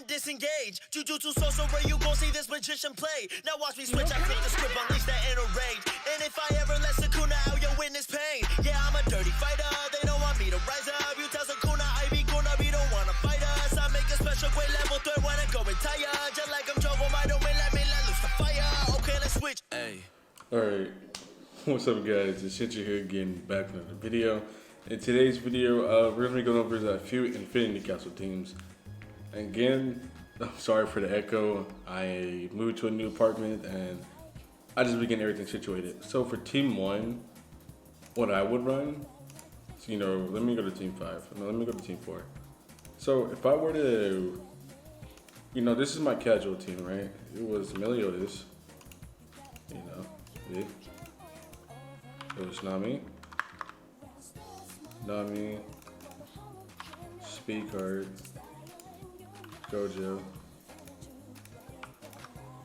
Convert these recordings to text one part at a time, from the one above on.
and disengage. Jujutsu sorcerer, you gon' see this magician play. Now watch me switch, I flip the script, unleash that inner rage. And if I ever let Sukuna out, you'll witness pain. Yeah, I'm a dirty fighter, they don't want me to rise up. You tell Sukuna, I be Kuna, we don't wanna fight us. I make a special grade level 3 when I go retire. Just like I'm Jogo, I don't win, let me let loose the fire. Okay, let's switch. Hey. Alright, what's up guys, it's Shinji here again, back with another video. In today's video, we're going to be going over a few Infinity Castle teams. And again, I'm sorry for the echo, I moved to a new apartment and I just began everything situated. So for team 1, what I would run, so, let me go to team 5, no, let me go to team 4. So if I were to, this is my casual team, right? It was Meliodas, it was Nami, Speedcard, Gojo,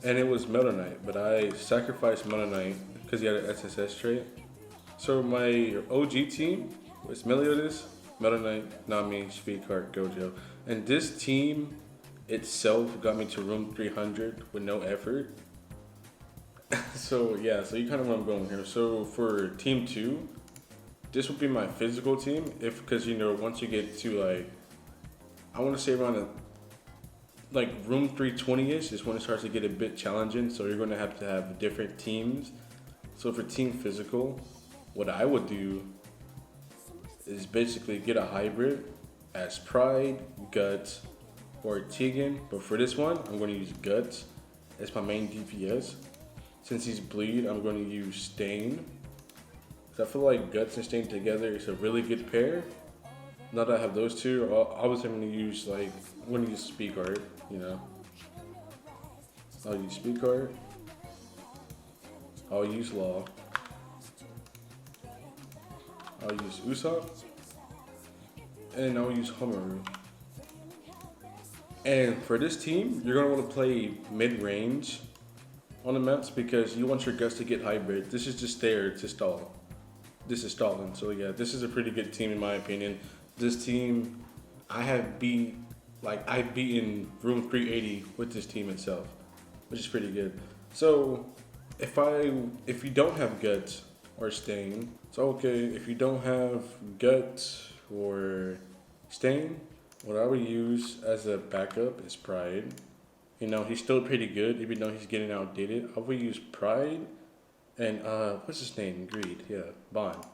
and it was Meta Knight, but I sacrificed Meta Knight because he had an SSS trait. So my OG team was Meliodas, Meta Knight, Nami, Speedcard, Gojo, and this team itself got me to room 300 with no effort. So yeah, so you kind of know where I'm going here. So for team 2, this would be my physical team, because once you get to I want to say around room 320ish is when it starts to get a bit challenging. So you're going to have different teams. So for team physical, what I would do is basically get a hybrid as Pride, Guts, or Tegan. But for this one, I'm going to use Guts as my main DPS. Since he's bleed, I'm going to use Stain. I feel like Guts and Stain together is a really good pair. Now that I have those two, obviously I'm going to use Speedcard, I'll use Speedcard. I'll use Law. I'll use Usopp. And I'll use Homaru. And for this team, you're going to want to play mid-range on the maps because you want your Guts to get hybrid. This is just there to stall. This is stalling. So yeah, this is a pretty good team in my opinion. This team, I've beaten room 380 with this team itself, which is pretty good. So if you don't have Guts or Stain, it's okay. If you don't have Guts or Stain, what I would use as a backup is Pride. He's still pretty good, even though he's getting outdated. I would use Pride and, what's his name? Greed, yeah, Bond.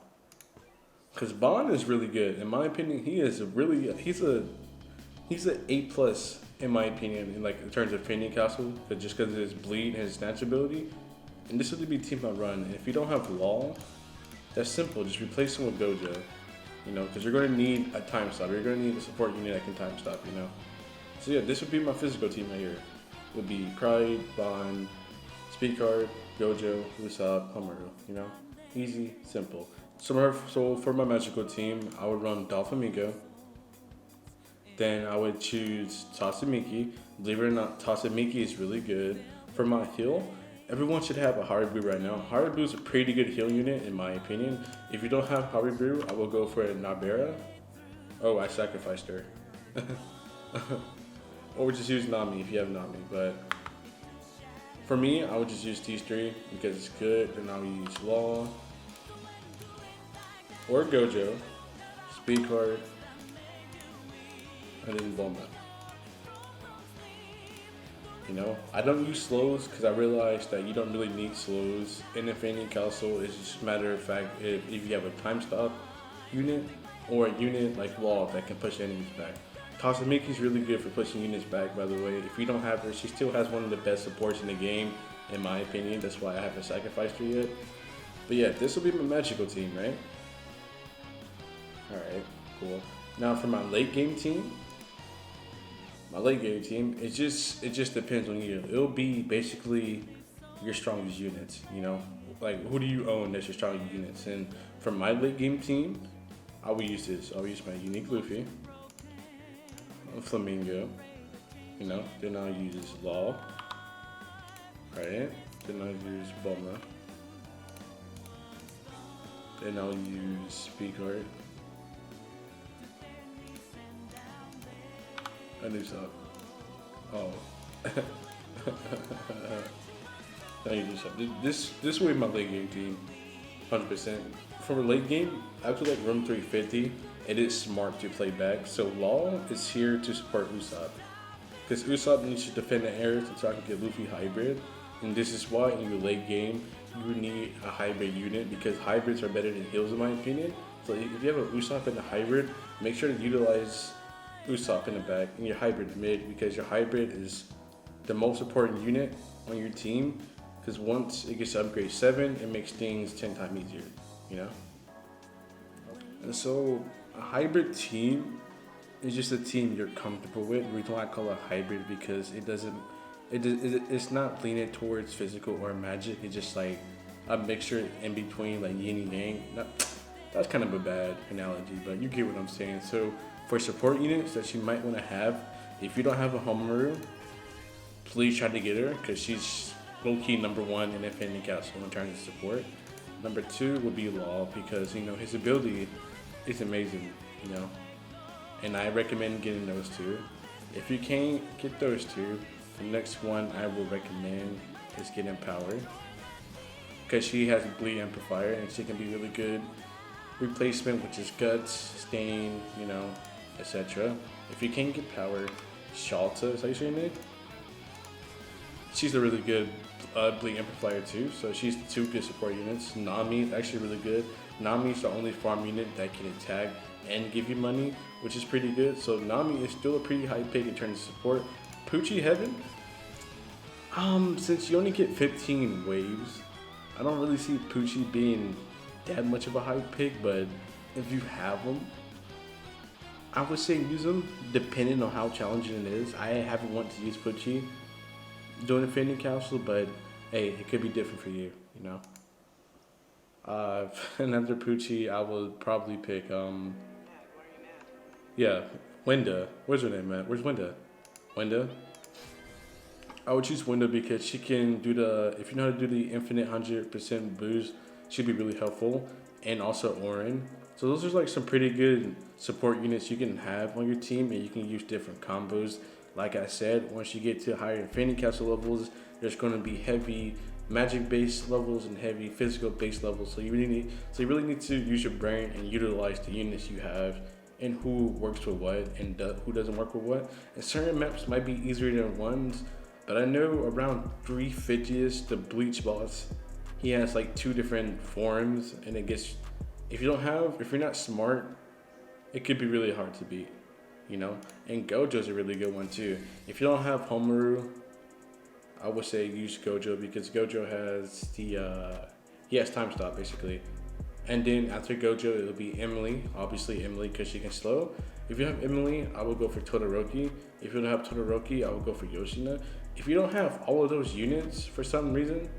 Because Bond is really good. In my opinion, he's an A+ in my opinion, in terms of Infinity Castle, just because of his bleed and his snatch ability. And this would be team I run. And if you don't have Law, that's simple. Just replace him with Gojo. Because you're going to need a time stop. You're going to need a support unit that can time stop, So yeah, this would be my physical team right here. It would be Pride, Bond, Speedcard, Gojo, Usopp, Homaru, Easy, simple. So for my magical team, I would run Doflamingo. Then I would choose Tatsumiki. Believe it or not, Tatsumiki is really good. For my heal, everyone should have a Haribu right now. Haribu is a pretty good heal unit in my opinion. If you don't have Haribu, I will go for a Nabera. Oh, I sacrificed her. Or just use Nami if you have Nami. But for me, I would just use these 3 because it's good. Then I'll use Law or Gojo, Speedcard, and then Bulma. I don't use slows because I realized that you don't really need slows in Infinity Castle. It's just a matter of fact if you have a time stop unit or a unit like Law that can push enemies back. Tatsumiki's really good for pushing units back, by the way. If you don't have her, she still has one of the best supports in the game, in my opinion. That's why I haven't sacrificed her yet. But yeah, this will be my magical team, right? Alright, cool. Now for my late game team, it just depends on you. It'll be basically your strongest units, who do you own that's your strongest units? And for my late game team, I will use this. I'll use my unique Luffy, Flamingo, then I'll use Law, right? Then I'll use Bulma, then I'll use Speedcard, and Usopp. Oh. I need to do something. This will be my late game team, 100%. For a late game, I feel like room 350. It is smart to play back. So Law is here to support Usopp, because Usopp needs to defend the areas so I can get Luffy hybrid. And this is why in your late game you need a hybrid unit, because hybrids are better than heals in my opinion. So if you have a Usopp and a hybrid, make sure to utilize Usopp in the back and your hybrid mid, because your hybrid is the most important unit on your team, because once it gets to upgrade 7, it makes things 10 times easier, you know? And so a hybrid team is just a team you're comfortable with. The reason why I call it hybrid, because it's not leaning towards physical or magic. It's just like a mixture in between, like yin and yang. That's kind of a bad analogy, but you get what I'm saying. So for support units that you might want to have, if you don't have a Homaru, please try to get her, because she's low-key number 1 in Infinity Castle in terms of support. Number 2 would be Law, because, you know, his ability is amazing, you know. And I recommend getting those 2. If you can't get those 2, the next one I will recommend is getting Power, because she has a bleed amplifier and she can be really good replacement, which is Guts, Stain, you know, etc. If you can't get Power, Shalta, is that you saying it? She's a really good bleed amplifier too, so she's 2 good support units. Nami is actually really good. Nami is the only farm unit that can attack and give you money, which is pretty good. So Nami is still a pretty high pick in terms of support. Poochie Heaven, since you only get 15 waves, I don't really see Poochie being that much of a high pick, but if you have them, I would say use them depending on how challenging it is. I haven't wanted to use Poochie doing Infinity Castle, but hey, it could be different for you, you know. Another Poochie, I would probably pick, Winda. Where's her name, man? Where's Winda? Winda? I would choose Winda because she can do if you know how to do the infinite 100% boost, she'd be really helpful. And also Orin. So those are like some pretty good support units you can have on your team, and you can use different combos. Like I said, once you get to higher Infinity Castle levels, there's going to be heavy magic-based levels and heavy physical-based levels. So you really need to use your brain and utilize the units you have, and who works with what and who doesn't work with what. And certain maps might be easier than ones, but I know around 350ish, the Bleach boss, he has like 2 different forms, and it gets, if you're not smart, it could be really hard to beat, you know. And Gojo's a really good one too. If you don't have Homaru, I would say use Gojo, because Gojo has he has time stop basically. And then after Gojo, it'll be Emily. Obviously Emily, because she can slow. If you have Emily, I will go for Todoroki. If you don't have Todoroki, I will go for Yoshina. If you don't have all of those units for some reason,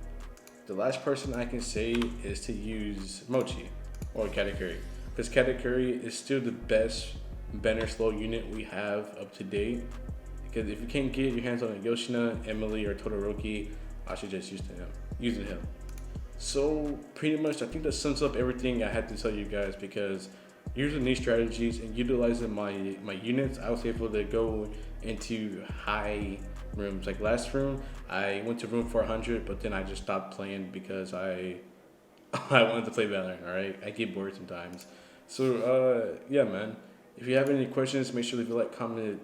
the last person I can say is to use Mochi or Katakuri, because Katakuri is still the best banner slow unit we have up to date. Because if you can't get your hands on a Yoshina, Emily, or Todoroki, I should just using him. So pretty much, I think that sums up everything I had to tell you guys, because using these strategies and utilizing my units, I was able to go into high rooms. Like last room, I went to room 400, but then I just stopped playing because I wanted to play Valorant. All right, I get bored sometimes. So yeah, man. If you have any questions, make sure to leave a like, comment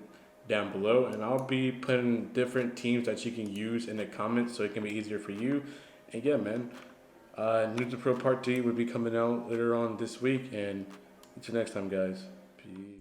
down below, and I'll be putting different teams that you can use in the comments so it can be easier for you. And yeah, man. New to Pro Part 3 will be coming out later on this week, and until next time, guys. Peace.